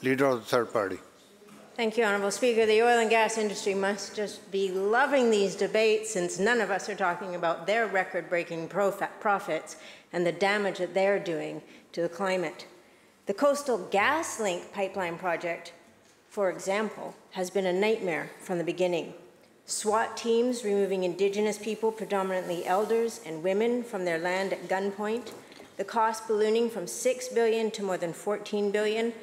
Leader of the third party. Thank you, Honourable Speaker. The oil and gas industry must just be loving these debates, since none of us are talking about their record-breaking profits and the damage that they're doing to the climate. The Coastal Gaslink Pipeline project, for example, has been a nightmare from the beginning. SWAT teams removing Indigenous people, predominantly elders and women, from their land at gunpoint. The cost ballooning from $6 billion to more than $14 billion.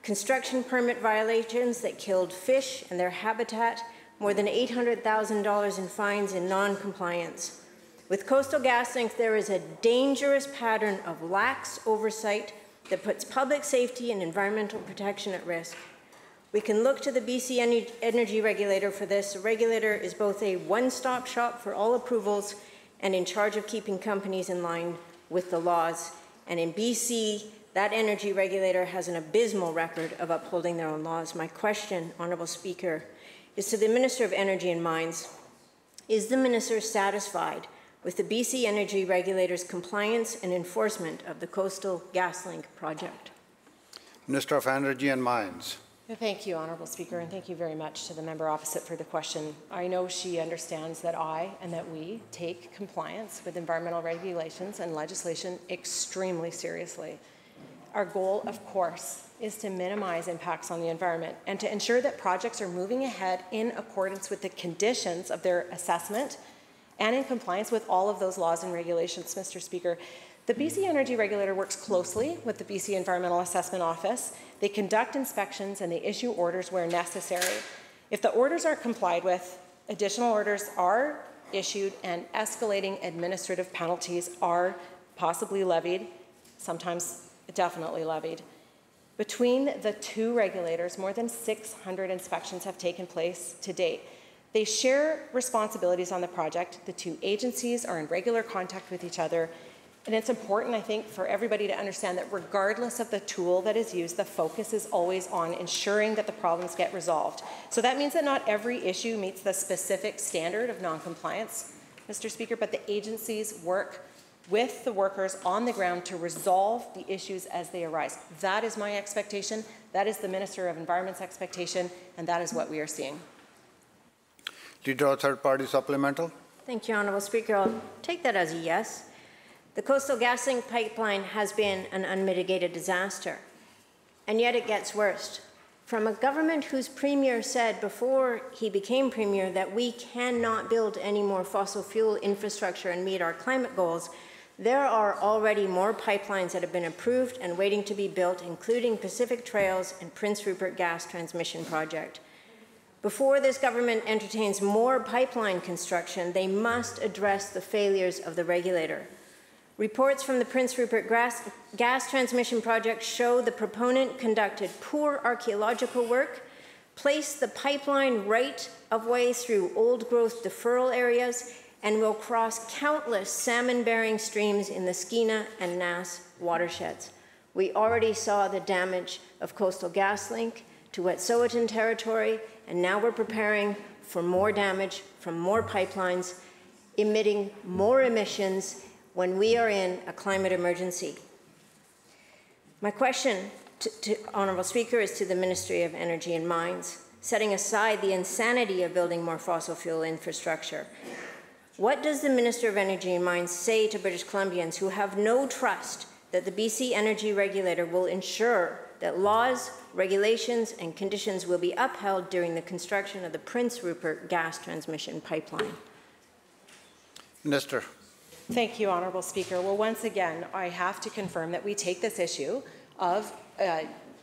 Construction permit violations that killed fish and their habitat, more than $800,000 in fines in non-compliance. With Coastal GasLink, there is a dangerous pattern of lax oversight that puts public safety and environmental protection at risk. We can look to the BC Energy Regulator for this. The regulator is both a one-stop shop for all approvals and in charge of keeping companies in line with the laws. And in BC, that energy regulator has an abysmal record of upholding their own laws. My question, Honourable Speaker, is to the Minister of Energy and Mines. Is the Minister satisfied with the BC Energy Regulator's compliance and enforcement of the Coastal GasLink project? Minister of Energy and Mines. Thank you, Honourable Speaker, and thank you very much to the member opposite for the question. I know she understands that I and that we take compliance with environmental regulations and legislation extremely seriously. Our goal, of course, is to minimize impacts on the environment and to ensure that projects are moving ahead in accordance with the conditions of their assessment and in compliance with all of those laws and regulations, Mr. Speaker. The BC Energy Regulator works closely with the BC Environmental Assessment Office. They conduct inspections and they issue orders where necessary. If the orders are complied with, additional orders are issued and escalating administrative penalties are possibly levied, sometimes definitely levied. Between the two regulators, more than 600 inspections have taken place to date. They share responsibilities on the project. The two agencies are in regular contact with each other. And it's important, I think, for everybody to understand that regardless of the tool that is used, the focus is always on ensuring that the problems get resolved. So that means that not every issue meets the specific standard of non-compliance, Mr. Speaker, but the agencies work with the workers on the ground to resolve the issues as they arise. That is my expectation, that is the Minister of Environment's expectation, and that is what we are seeing. Leader of third party supplemental. Thank you, Honourable Speaker. I'll take that as a yes. The Coastal GasLink Pipeline has been an unmitigated disaster, and yet it gets worse. From a government whose Premier said before he became Premier that we cannot build any more fossil fuel infrastructure and meet our climate goals, there are already more pipelines that have been approved and waiting to be built, including Pacific Trails and Prince Rupert Gas Transmission project. Before this government entertains more pipeline construction, they must address the failures of the regulator. Reports from the Prince Rupert Gas Transmission project show the proponent conducted poor archaeological work, placed the pipeline right of way through old-growth deferral areas, and will cross countless salmon-bearing streams in the Skeena and Nass watersheds. We already saw the damage of Coastal GasLink to Wet'suwet'en territory, and now we're preparing for more damage from more pipelines, emitting more emissions when we are in a climate emergency. My question to Honourable Speaker is to the Ministry of Energy and Mines. Setting aside the insanity of building more fossil fuel infrastructure, what does the Minister of Energy and Mines say to British Columbians who have no trust that the BC Energy Regulator will ensure that laws, regulations and conditions will be upheld during the construction of the Prince Rupert Gas Transmission Pipeline? Minister. Thank you, Honourable Speaker. Well, once again, I have to confirm that we take this issue of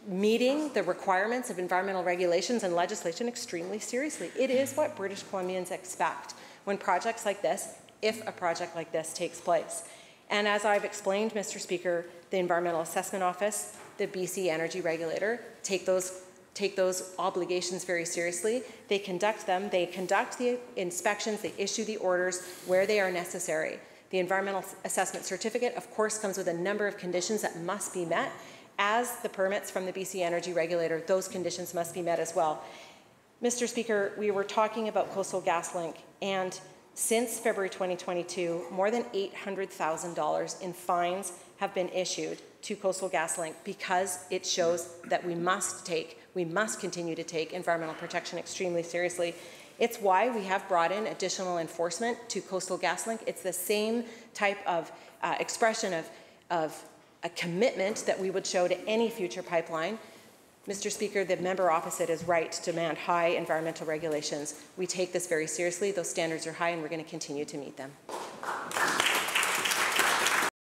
meeting the requirements of environmental regulations and legislation extremely seriously. It is what British Columbians expect when projects like this, if a project like this takes place. And as I've explained, Mr. Speaker, the Environmental Assessment Office, the BC Energy Regulator, take those obligations very seriously. They conduct them, they conduct the inspections, they issue the orders where they are necessary. The environmental assessment certificate, of course, comes with a number of conditions that must be met. As the permits from the BC Energy Regulator, those conditions must be met as well. Mr. Speaker, we were talking about Coastal GasLink, and since February 2022, more than $800,000 in fines have been issued to Coastal Gaslink because it shows that we must continue to take environmental protection extremely seriously. It's why we have brought in additional enforcement to Coastal Gaslink. It's the same type of expression of a commitment that we would show to any future pipeline. Mr. Speaker, the member opposite is right to demand high environmental regulations. We take this very seriously. Those standards are high, and we're going to continue to meet them.